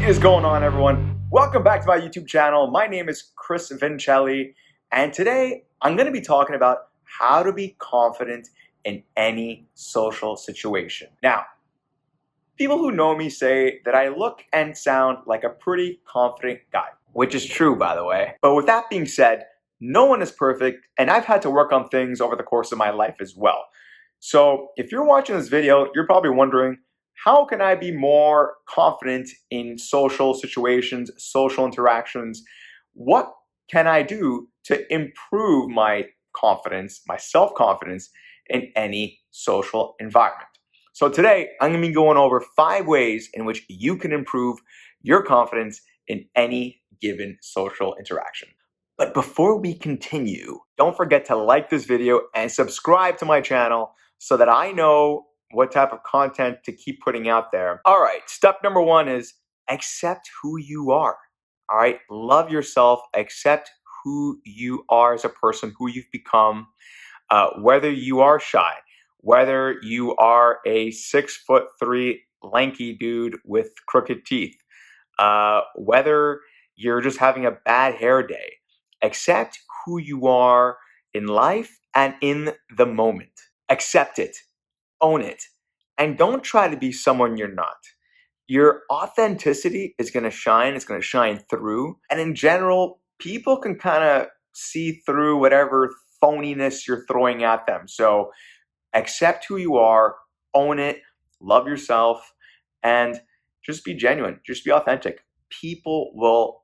is going on, everyone? Welcome back to my YouTube channel. My name is Chris Vincelli, and today I'm going to be talking about how to be confident in any social situation. Now, people who know me say that I look and sound like a pretty confident guy, which is true, by the way. But with that being said, no one is perfect, and I've had to work on things over the course of my life as well. So if you're watching this video, you're probably wondering, how can I be more confident in social situations, social interactions? What can I do to improve my confidence, my self-confidence in any social environment? So today, I'm going to be going over 5 ways in which you can improve your confidence in any given social interaction. But before we continue, don't forget to like this video and subscribe to my channel so that I know what type of content to keep putting out there. All right, step number 1 is accept who you are. All right, love yourself, accept who you are as a person, who you've become, whether you are shy, whether you are a 6'3" lanky dude with crooked teeth, whether you're just having a bad hair day. Accept who you are in life and in the moment. Accept it. Own it, and don't try to be someone you're not. Your authenticity is going to shine, it's going to shine through, and in general, people can kind of see through whatever phoniness you're throwing at them. So accept who you are, own it, love yourself, and just be genuine, just be authentic. People will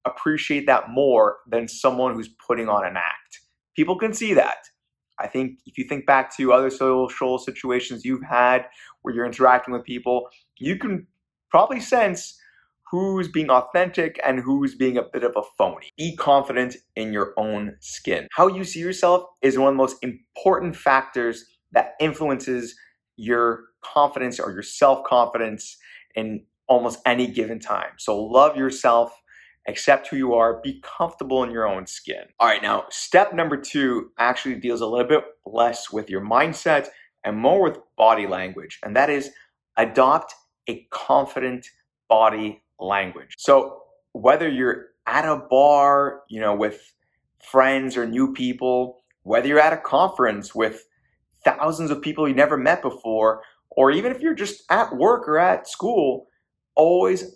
appreciate that more than someone who's putting on an act. People can see that. I think if you think back to other social situations you've had where you're interacting with people, you can probably sense who's being authentic and who's being a bit of a phony. Be confident in your own skin. How you see yourself is one of the most important factors that influences your confidence or your self-confidence in almost any given time. So love yourself. Accept who you are, be comfortable in your own skin. All right, now step number 2 actually deals a little bit less with your mindset and more with body language, and that is adopt a confident body language. So whether you're at a bar, with friends or new people, whether you're at a conference with thousands of people you never met before, or even if you're just at work or at school, always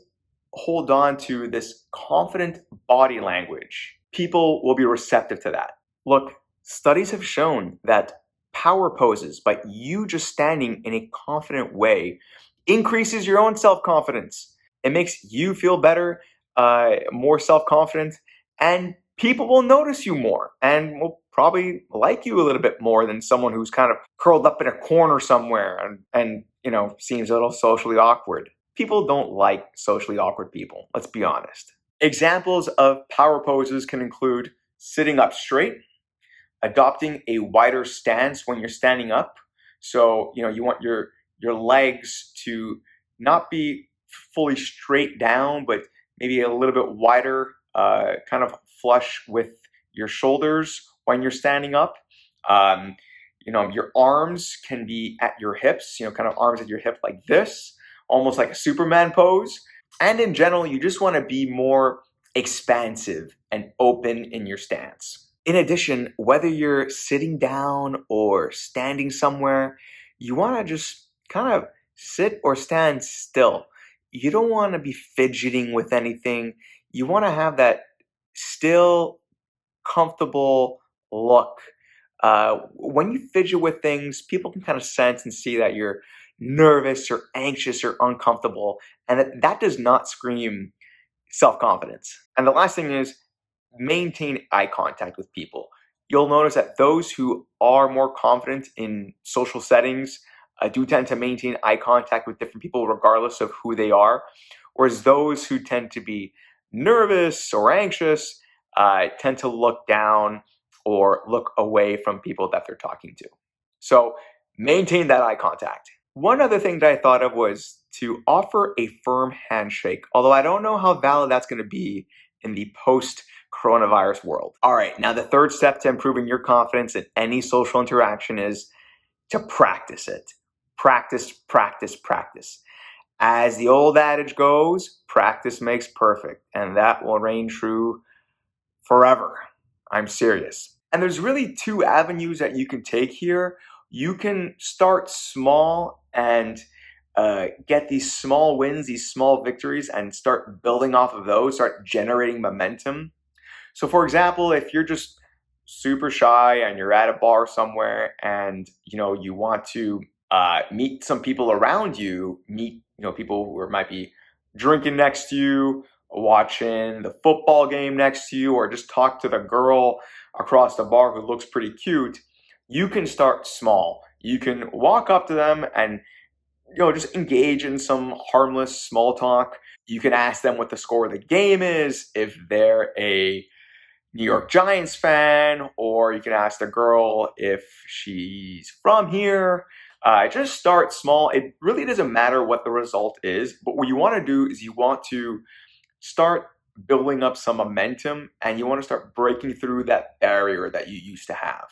hold on to this confident body language. People will be receptive to that. Look, studies have shown that power poses, by you just standing in a confident way, increases your own self-confidence. It makes you feel better, more self-confident, and people will notice you more and will probably like you a little bit more than someone who's kind of curled up in a corner somewhere and seems a little socially awkward. People don't like socially awkward people, let's be honest. Examples of power poses can include sitting up straight, adopting a wider stance when you're standing up. So, you want your legs to not be fully straight down, but maybe a little bit wider, kind of flush with your shoulders when you're standing up. Your arms can be at your hips, kind of arms at your hip like this, almost like a Superman pose. And in general, you just want to be more expansive and open in your stance. In addition, whether you're sitting down or standing somewhere, you want to just kind of sit or stand still. You don't want to be fidgeting with anything. You want to have that still, comfortable look. When you fidget with things, people can kind of sense and see that you're nervous or anxious or uncomfortable, and that does not scream self-confidence. And the last thing is maintain eye contact with people. You'll notice that those who are more confident in social settings do tend to maintain eye contact with different people regardless of who they are, whereas those who tend to be nervous or anxious tend to look down or look away from people that they're talking to. So maintain that eye contact. One other thing that I thought of was to offer a firm handshake, although I don't know how valid that's going to be in the post-coronavirus world. All right, now the third step to improving your confidence in any social interaction is to practice it. Practice, practice, practice. As the old adage goes, practice makes perfect, and that will reign true forever. I'm serious. And there's really two avenues that you can take here. You can start small and get these small wins, these small victories, and start building off of those, start generating momentum. So, for example, if you're just super shy and you're at a bar somewhere and you want to meet some people around you, meet people who might be drinking next to you, watching the football game next to you, or just talk to the girl across the bar who looks pretty cute, you can start small. You can walk up to them and just engage in some harmless small talk. You can ask them what the score of the game is, if they're a New York Giants fan, or you can ask the girl if she's from here. Just start small. It really doesn't matter what the result is, but what you want to do is you want to start building up some momentum and you want to start breaking through that barrier that you used to have.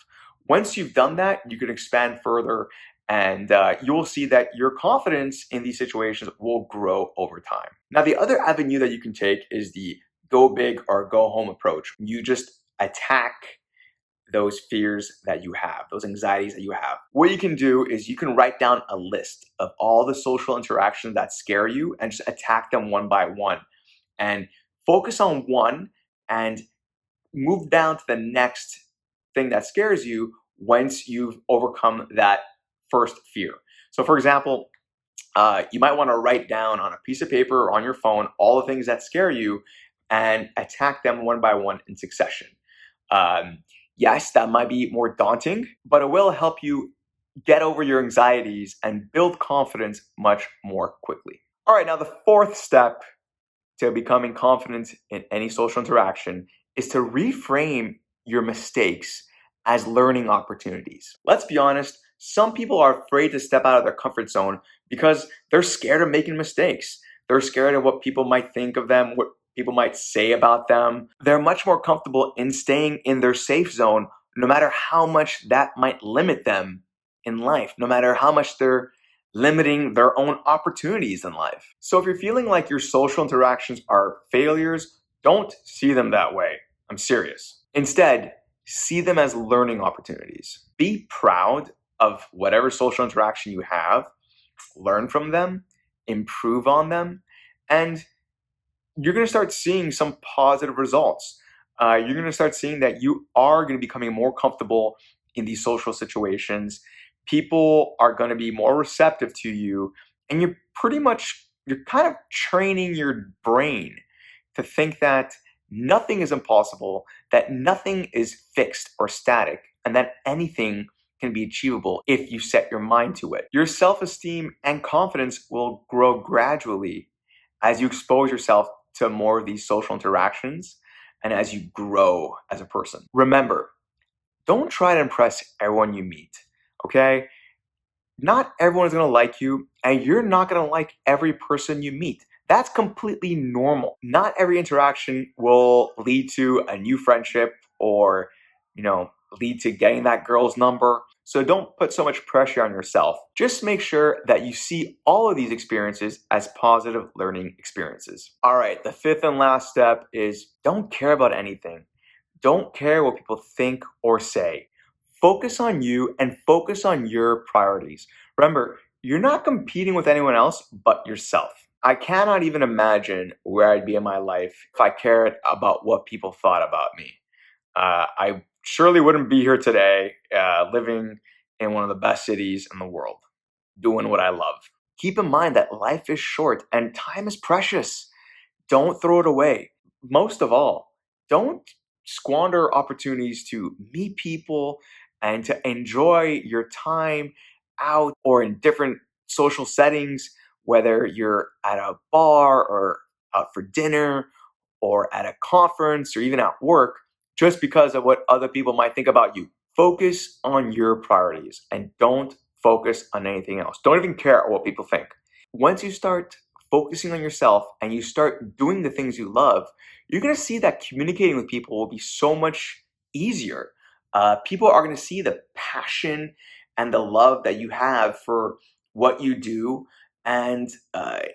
Once you've done that, you can expand further and you'll see that your confidence in these situations will grow over time. Now, the other avenue that you can take is the go big or go home approach. You just attack those fears that you have, those anxieties that you have. What you can do is you can write down a list of all the social interactions that scare you and just attack them one by one and focus on one and move down to the next thing that scares you once you've overcome that first fear. So, for example, you might want to write down on a piece of paper or on your phone all the things that scare you and attack them one by one in succession. Yes, that might be more daunting, but it will help you get over your anxieties and build confidence much more quickly. All right, now the fourth step to becoming confident in any social interaction is to reframe your mistakes as learning opportunities. Let's be honest, some people are afraid to step out of their comfort zone because they're scared of making mistakes. They're scared of what people might think of them, what people might say about them. They're much more comfortable in staying in their safe zone, no matter how much that might limit them in life, no matter how much they're limiting their own opportunities in life. So if you're feeling like your social interactions are failures, don't see them that way. I'm serious. Instead, see them as learning opportunities. Be proud of whatever social interaction you have, learn from them, improve on them, and you're going to start seeing some positive results. You're going to start seeing that you are going to be becoming more comfortable in these social situations. People are going to be more receptive to you, and you're kind of training your brain to think that nothing is impossible, that nothing is fixed or static, and that anything can be achievable if you set your mind to it. Your self-esteem and confidence will grow gradually as you expose yourself to more of these social interactions and as you grow as a person. Remember, don't try to impress everyone you meet, okay? Not everyone is going to like you, and you're not going to like every person you meet. That's completely normal. Not every interaction will lead to a new friendship or, lead to getting that girl's number. So don't put so much pressure on yourself. Just make sure that you see all of these experiences as positive learning experiences. All right, the fifth and last step is don't care about anything. Don't care what people think or say. Focus on you and focus on your priorities. Remember, you're not competing with anyone else but yourself. I cannot even imagine where I'd be in my life if I cared about what people thought about me. I surely wouldn't be here today, living in one of the best cities in the world, doing what I love. Keep in mind that life is short and time is precious. Don't throw it away. Most of all, don't squander opportunities to meet people and to enjoy your time out or in different social settings, whether you're at a bar or out for dinner or at a conference or even at work, just because of what other people might think about you. Focus on your priorities and don't focus on anything else. Don't even care what people think. Once you start focusing on yourself and you start doing the things you love, you're going to see that communicating with people will be so much easier. People are going to see the passion and the love that you have for what you do, and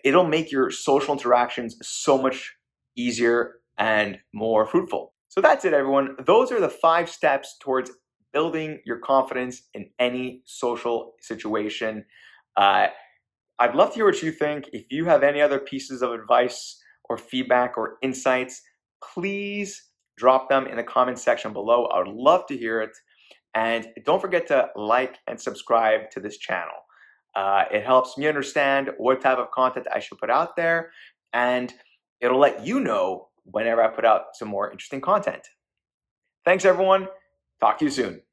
it'll make your social interactions so much easier and more fruitful. So that's it, everyone. Those are the 5 steps towards building your confidence in any social situation. Uh, I'd love to hear what you think. If you have any other pieces of advice or feedback or insights, please drop them in the comment section below. I would love to hear it. And don't forget to like and subscribe to this channel. It helps me understand what type of content I should put out there, and it'll let you know whenever I put out some more interesting content. Thanks, everyone. Talk to you soon.